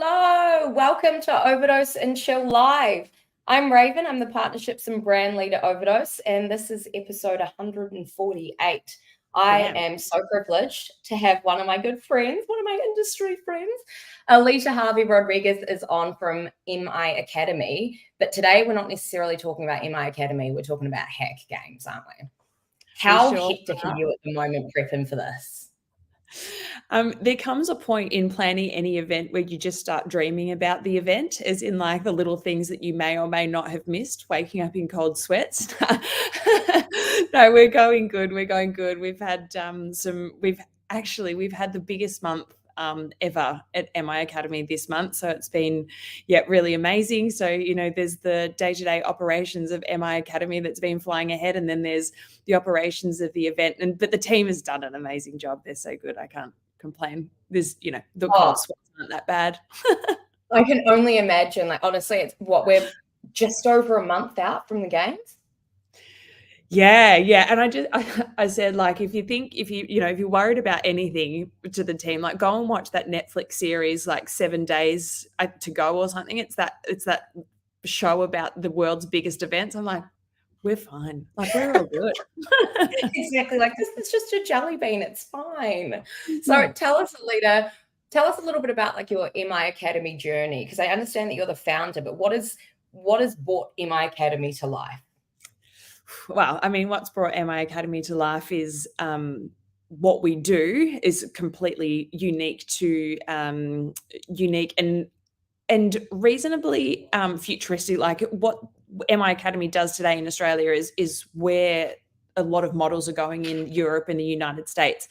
Hello, welcome to Overdose and Chill Live. I'm Raven, I'm the Partnerships and Brand Leader at Overdose, and this is episode 148. I am so privileged to have one of my good friends, one of my industry friends, Alita Harvey-Rodriguez is on from MI Academy, but today we're not necessarily talking about MI Academy, we're talking about HackGames, aren't we? How hectic are you at the moment prepping for this? There comes a point in planning any event where you just start dreaming about the event, as in like the little things that you may or may not have missed, waking up in cold sweats. No, we're going good. We're going good. We've had we've had the biggest month ever at MI Academy this month. So it's been, really amazing. So, there's the day-to-day operations of MI Academy that's been flying ahead. And then there's the operations of the event. But the team has done an amazing job. They're so good. I can't complain. There's, the cold sweats aren't that bad. I can only imagine, like, honestly, it's we're just over a month out from the games. Yeah. And I said, like, if you're worried about anything to the team, like go and watch that Netflix series, like 7 days to go or something. It's that show about the world's biggest events. I'm like, we're fine. Like, we're all good. Exactly. Like, this is just a jelly bean. It's fine. So tell us a little bit about like your MI Academy journey, because I understand that you're the founder, but what has brought MI Academy to life? Well, I mean, what's brought MI Academy to life is what we do is completely unique and reasonably futuristic. Like what MI Academy does today in Australia is where a lot of models are going in Europe and the United States.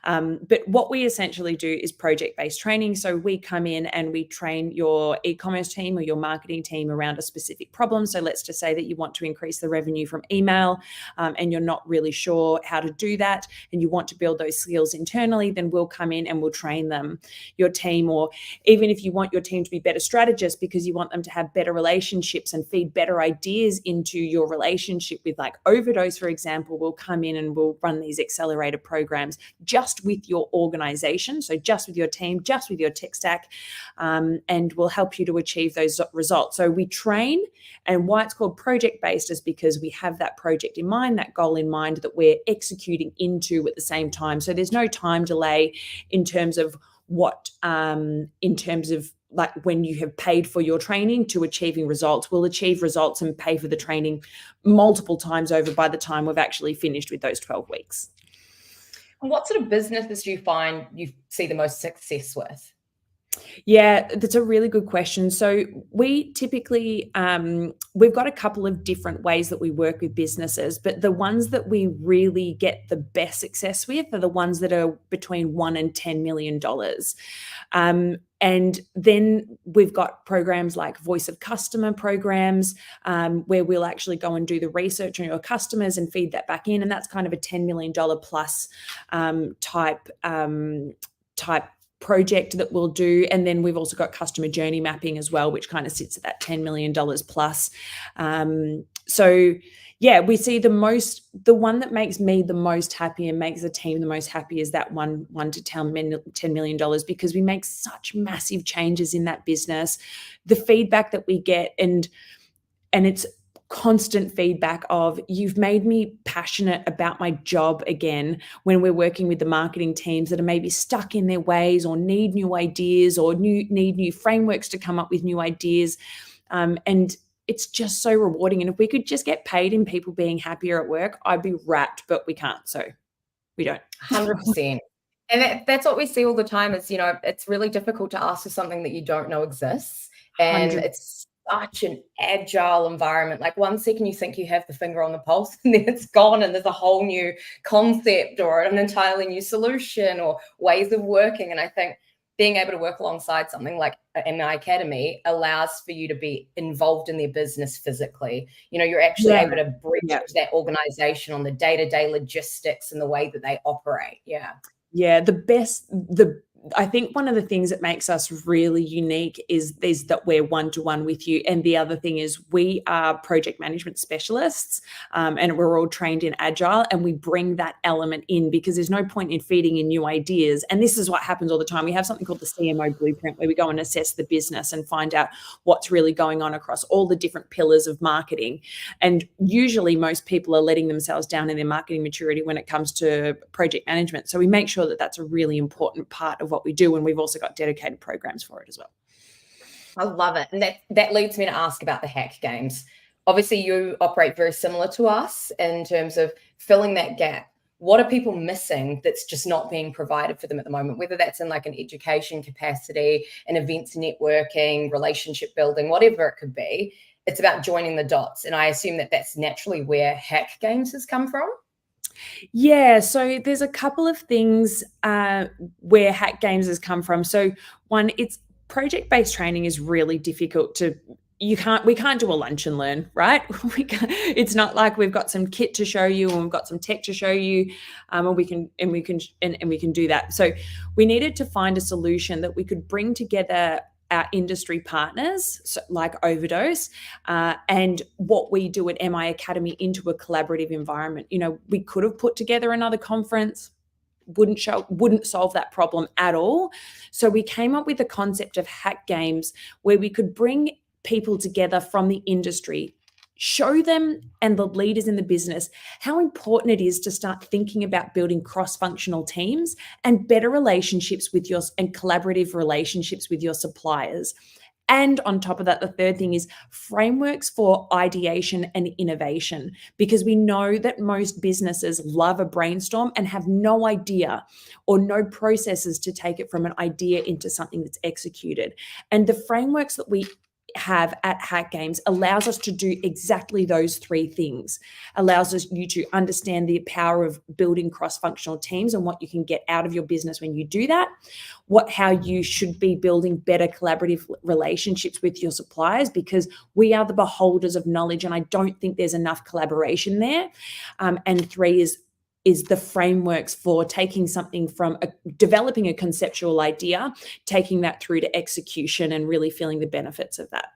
But what we essentially do is project-based training. So we come in and we train your e-commerce team or your marketing team around a specific problem. So let's just say that you want to increase the revenue from email and you're not really sure how to do that and you want to build those skills internally, then we'll come in and we'll train them, your team. Or even if you want your team to be better strategists because you want them to have better relationships and feed better ideas into your relationship with, like, Overdose, for example, we'll come in and we'll run these accelerator programs just with your organization, so just with your team, just with your tech stack, and we'll help you to achieve those results. So we train, and why it's called project-based is because we have that project in mind, that goal in mind that we're executing into at the same time. So there's no time delay in terms of like when you have paid for your training to achieving results. We'll achieve results and pay for the training multiple times over by the time we've actually finished with those 12 weeks. What sort of businesses do you find you see the most success with? Yeah, that's a really good question. So we typically, we've got a couple of different ways that we work with businesses, but the ones that we really get the best success with are the ones that are between $1 and $10 million. And then we've got programs like voice of customer programs, where we'll actually go and do the research on your customers and feed that back in. And that's kind of a $10 million plus type project that we'll do. And then we've also got customer journey mapping as well, which kind of sits at that $10 million plus. So yeah, we see the one that makes me the most happy and makes the team the most happy is that $1 to $10 million, because we make such massive changes in that business. The feedback that we get, and it's constant feedback of, you've made me passionate about my job again, when we're working with the marketing teams that are maybe stuck in their ways or need new ideas or need new frameworks to come up with new ideas. And it's just so rewarding. And if we could just get paid in people being happier at work, I'd be wrapped, but we can't. So we don't. 100%. And that's what we see all the time is, it's really difficult to ask for something that you don't know exists. And 100%. It's such an agile environment. Like, 1 second you think you have the finger on the pulse and then it's gone and there's a whole new concept or an entirely new solution or ways of working. And I think being able to work alongside something like MI Academy allows for you to be involved in their business physically. You're actually able to bridge that organization on the day-to-day logistics and the way that they operate. Yeah. Yeah, I think one of the things that makes us really unique is that we're one-to-one with you. And the other thing is we are project management specialists, and we're all trained in Agile, and we bring that element in because there's no point in feeding in new ideas. And this is what happens all the time. We have something called the CMO blueprint where we go and assess the business and find out what's really going on across all the different pillars of marketing. And usually most people are letting themselves down in their marketing maturity when it comes to project management. So we make sure that that's a really important part of what we do, and we've also got dedicated programs for it as well. I love it. And that leads me to ask about the HackGames. Obviously, you operate very similar to us in terms of filling that gap. What are people missing that's just not being provided for them at the moment, whether that's in like an education capacity, an events networking, relationship building, whatever it could be. It's about joining the dots. And I assume that that's naturally where HackGames has come from. Yeah, so there's a couple of things where HackGames has come from. So one, it's project-based training is really difficult to. We can't do a lunch and learn, right? It's not like we've got some kit to show you and we've got some tech to show you, and we can do that. So we needed to find a solution that we could bring together our industry partners, so like Overdose, and what we do at MI Academy into a collaborative environment. You know, we could have put together another conference, wouldn't solve that problem at all. So we came up with the concept of HackGames, where we could bring people together from the industry, show them and the leaders in the business how important it is to start thinking about building cross-functional teams and better relationships and collaborative relationships with your suppliers. And on top of that, the third thing is frameworks for ideation and innovation, because we know that most businesses love a brainstorm and have no idea or no processes to take it from an idea into something that's executed. And the frameworks that we have at HackGames allows us to do exactly those three things. Allows you to understand the power of building cross-functional teams and what you can get out of your business when you do that. How you should be building better collaborative relationships with your suppliers, because we are the beholders of knowledge, and I don't think there's enough collaboration there. And three is the frameworks for taking something from developing a conceptual idea, taking that through to execution and really feeling the benefits of that.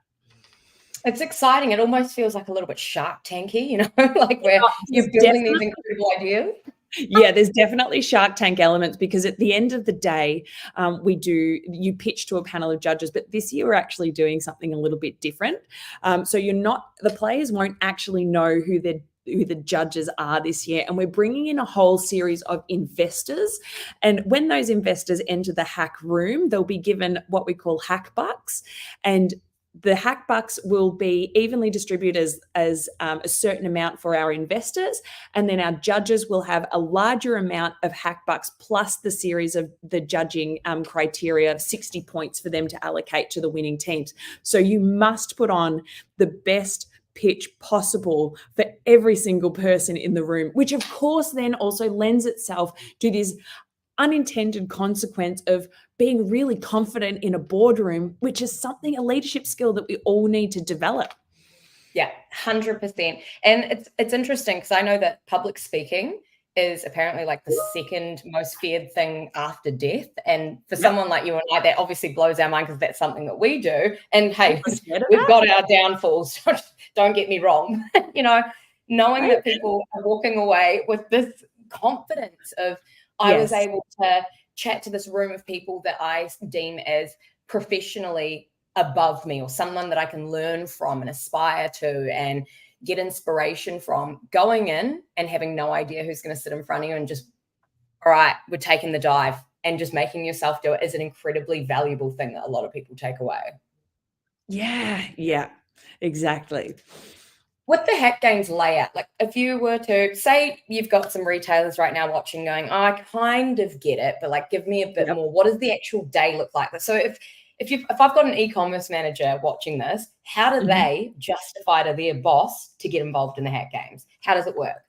It's exciting. It almost feels like a little bit Shark Tanky, you know, like where you're building these incredible ideas. Yeah, there's definitely Shark Tank elements, because at the end of the day, you pitch to a panel of judges, but this year we're actually doing something a little bit different. So the players won't actually know who the judges are this year, and we're bringing in a whole series of investors. And when those investors enter the hack room, they'll be given what we call hack bucks, and the hack bucks will be evenly distributed as a certain amount for our investors, and then our judges will have a larger amount of hack bucks plus the series of the judging criteria of 60 points for them to allocate to the winning teams. So you must put on the best pitch possible for every single person in the room, which of course then also lends itself to this unintended consequence of being really confident in a boardroom, which is a leadership skill that we all need to develop. Yeah, 100%. And it's interesting because I know that public speaking is apparently like the second most feared thing after death. And for someone like you and I, that obviously blows our mind because that's something that we do. And hey, we've got our downfalls. Don't get me wrong. You know, knowing that people are walking away with this confidence of, I was able to chat to this room of people that I deem as professionally above me, or someone that I can learn from and aspire to and get inspiration from, going in and having no idea who's going to sit in front of you and just, all right, we're taking the dive, and just making yourself do it is an incredibly valuable thing that a lot of people take away. Yeah, exactly. With the HackGames layout, like if you were to say you've got some retailers right now watching going, oh, I kind of get it, but like give me a bit more. What does the actual day look like? So if I've got an e-commerce manager watching this, how do they justify to their boss to get involved in the HackGames? How does it work?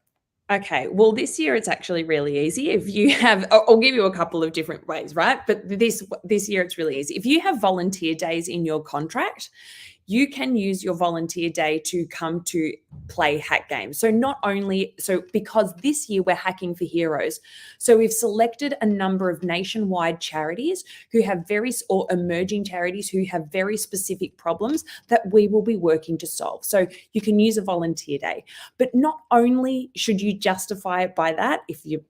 Okay, well, this year it's actually really easy. If you have, I'll give you a couple of different ways, right? But this year it's really easy. If you have volunteer days in your contract, you can use your volunteer day to come to play HackGames. So because this year we're hacking for heroes, so we've selected a number of nationwide charities who have or emerging charities who have very specific problems that we will be working to solve. So you can use a volunteer day, but not only should you justify it by that, if your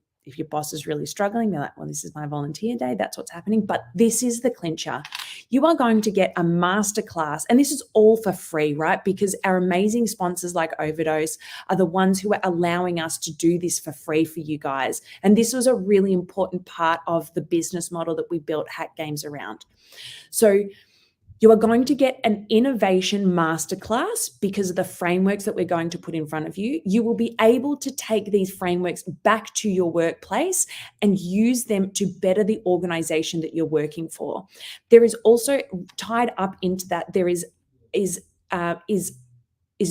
boss is really struggling, they're like, well, this is my volunteer day, that's what's happening. But this is the clincher. You are going to get a masterclass, and this is all for free, right? Because our amazing sponsors like Overdose are the ones who are allowing us to do this for free for you guys. And this was a really important part of the business model that we built HackGames around. So you are going to get an innovation masterclass because of the frameworks that we're going to put in front of you. You will be able to take these frameworks back to your workplace and use them to better the organization that you're working for. There is also tied up into that, there is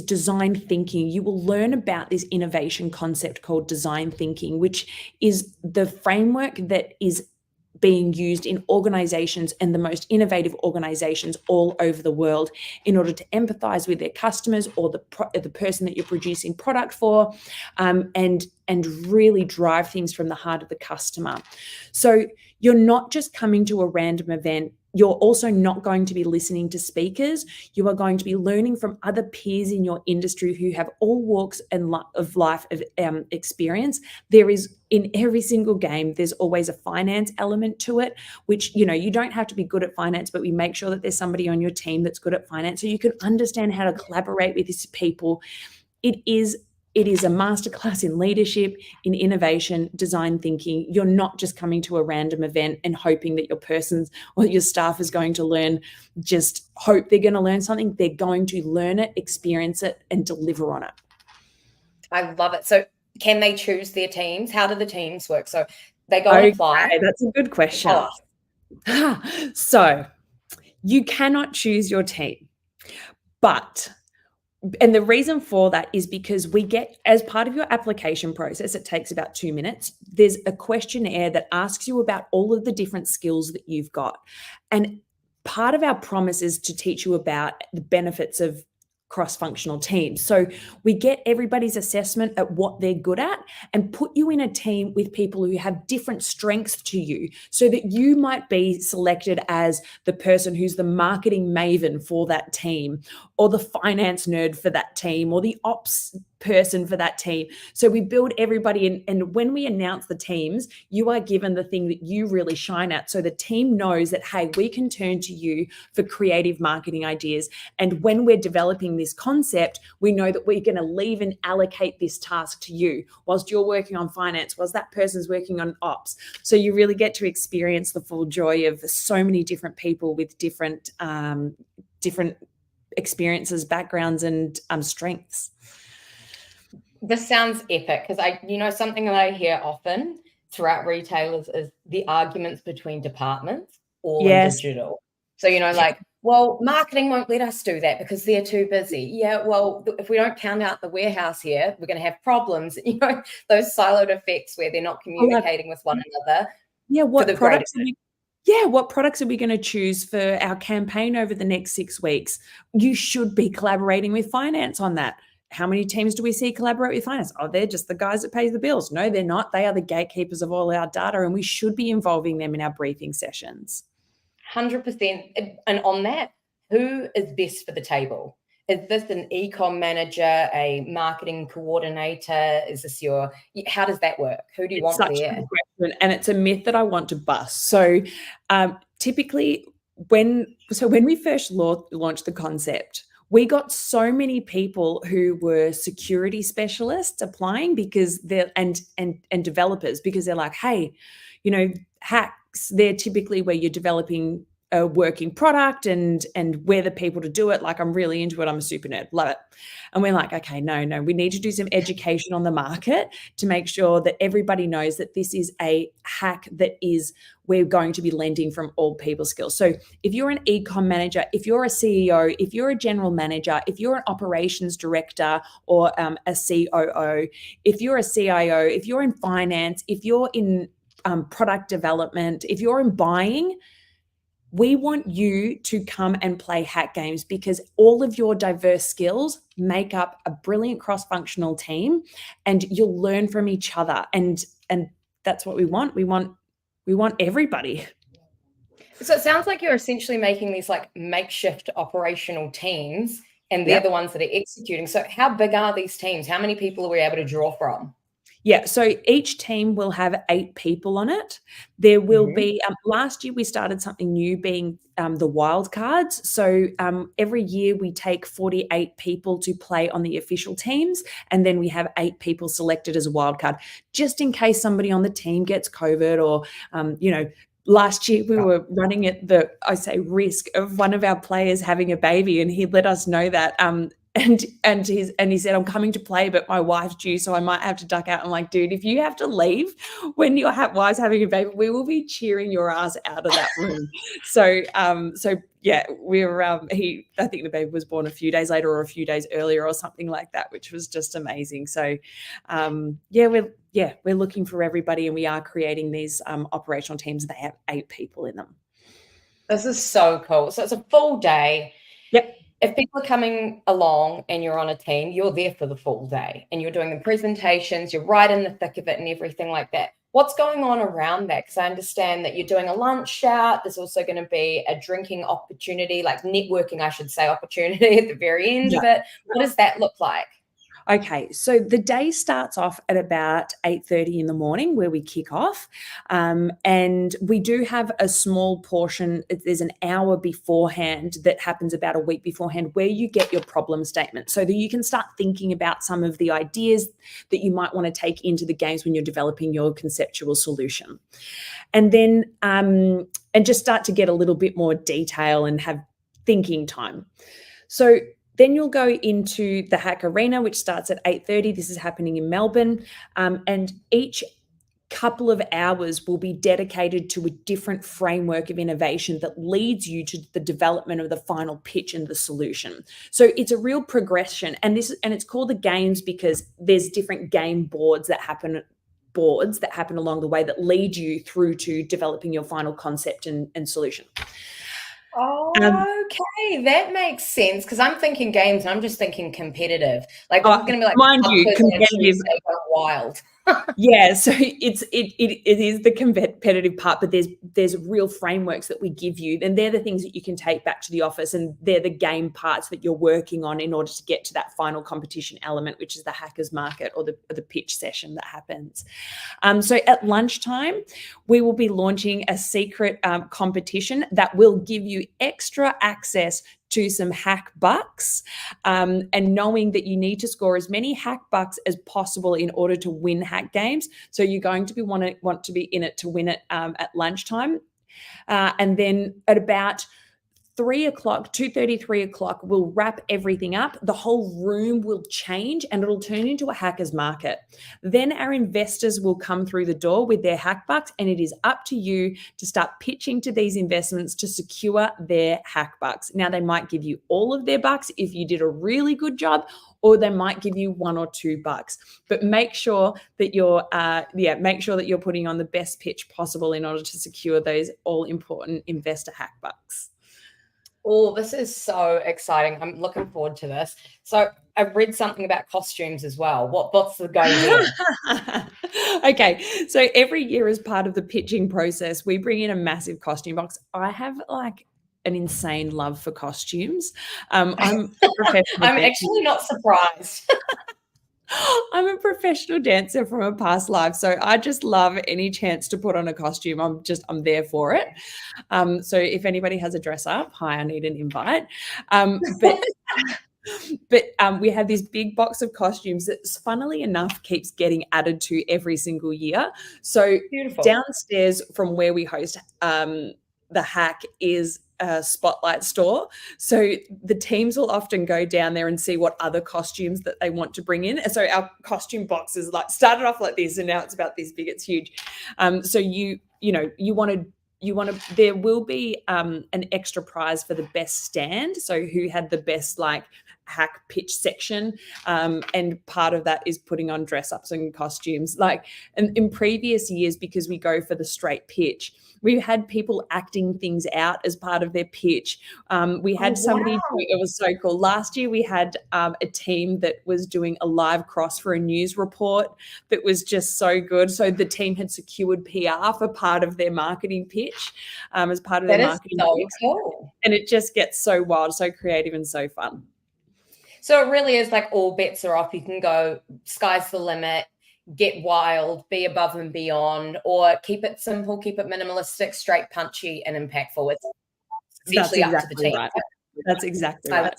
design thinking. You will learn about this innovation concept called design thinking, which is the framework that is being used in organizations and the most innovative organizations all over the world in order to empathize with their customers or the person that you're producing product for, and really drive things from the heart of the customer. So you're not just coming to a random event. You're also not going to be listening to speakers. You are going to be learning from other peers in your industry who have all walks of life of experience. There is, in every single game, there's always a finance element to it, which, you don't have to be good at finance, but we make sure that there's somebody on your team that's good at finance so you can understand how to collaborate with these people. It is a masterclass in leadership, in innovation, design thinking. You're not just coming to a random event and hoping that your persons or your staff is going to learn, just hope they're going to learn something. They're going to learn it, experience it, and deliver on it. I love it. So can they choose their teams? How do the teams work? So they go and apply. That's a good question. So you cannot choose your team, and the reason for that is because we get, as part of your application process, it takes about 2 minutes. There's a questionnaire that asks you about all of the different skills that you've got. And part of our promise is to teach you about the benefits of cross-functional teams. So we get everybody's assessment at what they're good at and put you in a team with people who have different strengths to you, so that you might be selected as the person who's the marketing maven for that team, or the finance nerd for that team, or the ops person for that team. So we build everybody in, and when we announce the teams, you are given the thing that you really shine at. So the team knows that, hey, we can turn to you for creative marketing ideas. And when we're developing this concept, we know that we're going to leave and allocate this task to you whilst you're working on finance, whilst that person's working on ops. So you really get to experience the full joy of so many different people with different experiences, backgrounds, and strengths. This sounds epic, because something that I hear often throughout retailers is the arguments between departments, all in digital. So, well, marketing won't let us do that because they're too busy. Yeah, well, if we don't count out the warehouse here, we're going to have problems. Those siloed effects where they're not communicating with one another. Yeah, what products are we going to choose for our campaign over the next 6 weeks? You should be collaborating with finance on that. How many teams do we see collaborate with finance? Oh, they're just the guys that pay the bills. No, they're not. They are the gatekeepers of all our data, and we should be involving them in our briefing sessions. 100%. And on that, who is best for the table? Is this an e-com manager, a marketing coordinator? How does that work? Who do you want there? Such a good question, and it's a myth that I want to bust. So typically when we first launched the concept, we got so many people who were security specialists applying because and developers, because they're like, hey, hacks, they're typically where you're developing a working product and we're the people to do it. Like, I'm really into it. I'm a super nerd. Love it. And we're like, okay, no, we need to do some education on the market to make sure that everybody knows that this is a hack that we're going to be lending from all people's skills. So if you're an e-com manager, if you're a CEO, if you're a general manager, if you're an operations director or a COO, if you're a CIO, if you're in finance, if you're in product development, if you're in buying, We want you to come and play Hack Games because all of your diverse skills make up a brilliant cross-functional team, and you'll learn from each other. And that's what we want. We want everybody. So it sounds like you're essentially making these like makeshift operational teams, and they're the ones that are executing. So how big are these teams? How many people are we able to draw from? Yeah, so each team will have 8 people on it. There will be, last year we started something new being the wild cards. So every year we take 48 people to play on the official teams, and then we have 8 people selected as a wild card, just in case somebody on the team gets COVID or, last year we were running at the, I say, risk of one of our players having a baby, and he let us know that. And he said, I'm coming to play, but my wife's due, so I might have to duck out. I'm like, dude, if you have to leave when your wife's having a baby, we will be cheering your ass out of that room. So yeah, I think the baby was born a few days later or a few days earlier or something like that, which was just amazing. So we're looking for everybody, and we are creating these operational teams that have 8 people in them. This is so cool. So it's a full day. Yep. If people are coming along and you're on a team, you're there for the full day and you're doing the presentations, you're right in the thick of it and everything like that. What's going on around that? Because I understand that you're doing a lunch out. There's also going to be a drinking opportunity, like networking, I should say, opportunity at the very end of it. What does that look like? Okay, so the day starts off at about 8:30 in the morning where we kick off. And we do have a small portion, there's an hour beforehand that happens about a week beforehand where you get your problem statement so that you can start thinking about some of the ideas that you might want to take into the games when you're developing your conceptual solution. And then, and just start to get a little bit more detail and have thinking time. So then you'll go into the Hack Arena, which starts at 8:30. This is happening in Melbourne. And each couple of hours will be dedicated to a different framework of innovation that leads you to the development of the final pitch and the solution. So it's a real progression. And it's called the games because there's different game boards that happen along the way that lead you through to developing your final concept and solution. Oh, okay, that makes sense because I'm thinking games and I'm just thinking competitive. Like it's going to be like, mind you, competitive, wild. Yeah, so it is the competitive part, but there's real frameworks that we give you, and they're the things that you can take back to the office, and they're the game parts that you're working on in order to get to that final competition element, which is the hackers market or the pitch session that happens. So at lunchtime, we will be launching a secret competition that will give you extra access to some hack bucks, and knowing that you need to score as many hack bucks as possible in order to win Hack Games. So you're going to be want to be in it to win it at lunchtime. And then at about 3 o'clock, 2:30, 3 o'clock, we'll wrap everything up. The whole room will change and it'll turn into a hacker's market. Then our investors will come through the door with their hack bucks, and it is up to you to start pitching to these investments to secure their hack bucks. Now, they might give you all of their bucks if you did a really good job, or they might give you 1 or 2 bucks. But make sure that you're putting on the best pitch possible in order to secure those all important investor hack bucks. Oh, this is so exciting. I'm looking forward to this. So I've read something about costumes as well. What's the go there? Okay, so every year as part of the pitching process, we bring in a massive costume box. I have like an insane love for costumes. I'm actually not surprised. I'm a professional dancer from a past life, so I just love any chance to put on a costume. I'm there for it. So if anybody has a dress up, hi, I need an invite. But we have this big box of costumes that, funnily enough, keeps getting added to every single year. So beautiful. Downstairs from where we host the hack is a spotlight store. So the teams will often go down there and see what other costumes that they want to bring in. And so our costume box is like started off like this, and now it's about this big. It's huge. So you want to. There will be an extra prize for the best stand. So who had the best hack pitch section, and part of that is putting on dress ups and costumes. Like in previous years, because we go for the straight pitch, we had people acting things out as part of their pitch. We had somebody, it was so cool. Last year we had a team that was doing a live cross for a news report that was just so good. So the team had secured PR for part of their marketing pitch, as part of their marketing pitch. Cool. And it just gets so wild, so creative, and so fun. So it really is like all bets are off. You can go, sky's the limit, get wild, be above and beyond, or keep it simple, keep it minimalistic, straight, punchy, and impactful. It's essentially up to the team. Right. That's exactly right.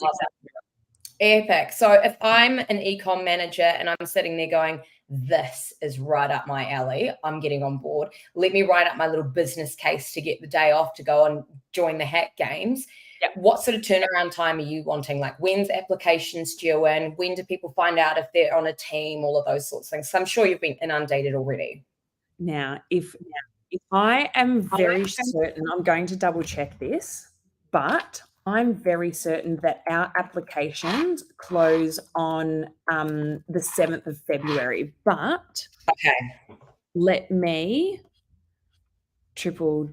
Epic. So if I'm an ecom manager and I'm sitting there going, this is right up my alley, I'm getting on board. Let me write up my little business case to get the day off to go and join the HackGames. Yep. What sort of turnaround time are you wanting? Like, when's applications due in? When do people find out if they're on a team? All of those sorts of things. So I'm sure you've been inundated already. Now, if I am very certain, I'm going to double check this, but I'm very certain that our applications close on the 7th of February. But let me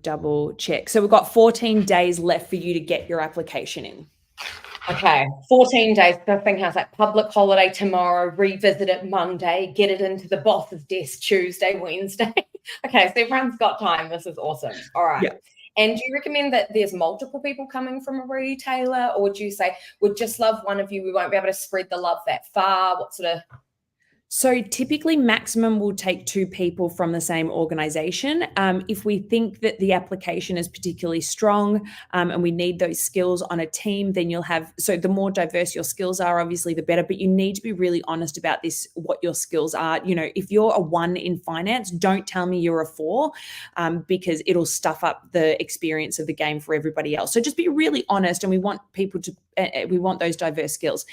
double check. So we've got 14 days left for you to get your application in. Okay, 14 days. The thing has like public holiday tomorrow, revisit it Monday, get it into the boss's desk Tuesday, Wednesday. Okay, so everyone's got time. This is awesome. All right. Yeah. And do you recommend that there's multiple people coming from a retailer, or would you say, we'd just love one of you, we won't be able to spread the love that far? What sort of... So typically maximum will take 2 people from the same organization. If we think that the application is particularly strong and we need those skills on a team, then you'll have, so the more diverse your skills are, obviously the better, but you need to be really honest about this, what your skills are. You know, if you're a 1 in finance, don't tell me you're a 4 because it'll stuff up the experience of the game for everybody else. So just be really honest, and we want people to, we want those diverse skills.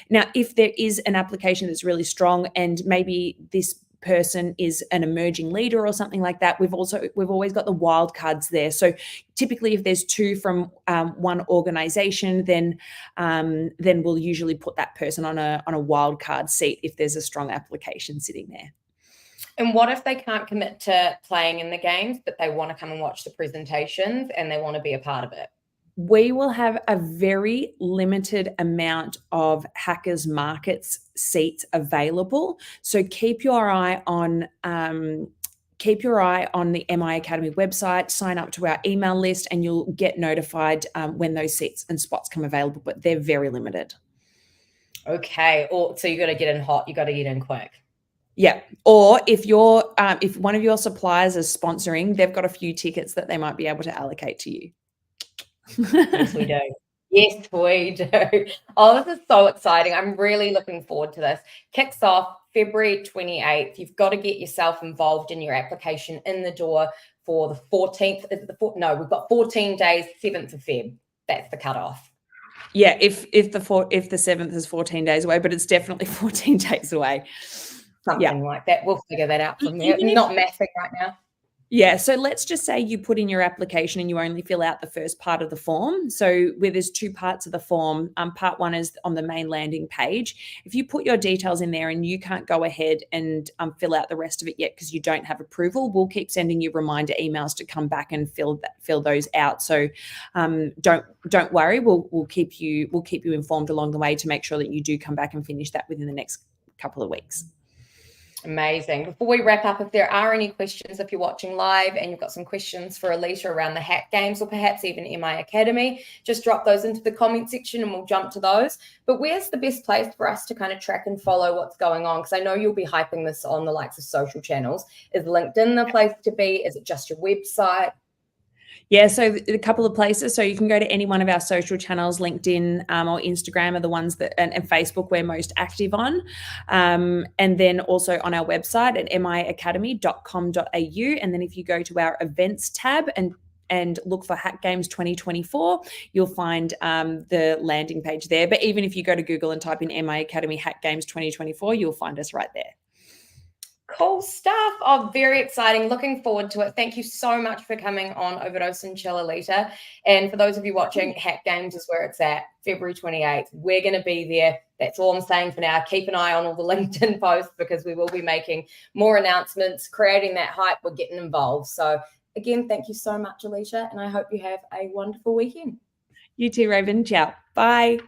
Now, if there is an application that's really strong and maybe this person is an emerging leader or something like that, we've always got the wild cards there. So typically if there's 2 from one organization, then we'll usually put that person on a wild card seat if there's a strong application sitting there. And what if they can't commit to playing in the games, but they want to come and watch the presentations and they want to be a part of it? We will have a very limited amount of Hackers Markets seats available. So keep your eye on the MI Academy website, sign up to our email list, and you'll get notified when those seats and spots come available, but they're very limited. Okay. So you got to get in hot, you got to get in quick. Yeah. Or if one of your suppliers is sponsoring, they've got a few tickets that they might be able to allocate to you. Yes, we do. Yes, we do. Oh, this is so exciting. I'm really looking forward to this. Kicks off February 28th. You've got to get yourself involved in your application in the door for the 14th. We've got 14 days, 7th of Feb. That's the cutoff. Yeah, if the 7th is 14 days away, but it's definitely 14 days away. Something like that. We'll figure that out from there. Not mathing right now. Yeah, so let's just say you put in your application and you only fill out the first part of the form. So where there's 2 parts of the form, part 1 is on the main landing page. If you put your details in there and you can't go ahead and fill out the rest of it yet because you don't have approval, we'll keep sending you reminder emails to come back and fill those out. So don't worry, we'll keep you informed along the way to make sure that you do come back and finish that within the next couple of weeks. Amazing. Before we wrap up, if there are any questions, if you're watching live and you've got some questions for Alita around the HackGames or perhaps even MI Academy, just drop those into the comment section and we'll jump to those. But where's the best place for us to kind of track and follow what's going on? Because I know you'll be hyping this on the likes of social channels. Is LinkedIn the place to be? Is it just your website? Yeah, so a couple of places. So you can go to any one of our social channels, LinkedIn or Instagram are the ones that, and Facebook we're most active on. And then also on our website at miacademy.com.au. And then if you go to our events tab and look for HackGames 2024, you'll find the landing page there. But even if you go to Google and type in MI Academy HackGames 2024, you'll find us right there. Cool stuff. Oh, very exciting. Looking forward to it. Thank you so much for coming on Overdose and Chill, Alita. And for those of you watching, HackGames is where it's at, February 28th. We're going to be there. That's all I'm saying for now. Keep an eye on all the LinkedIn posts because we will be making more announcements, creating that hype. We're getting involved. So again, thank you so much, Alita. And I hope you have a wonderful weekend. You too, Raven. Ciao. Bye.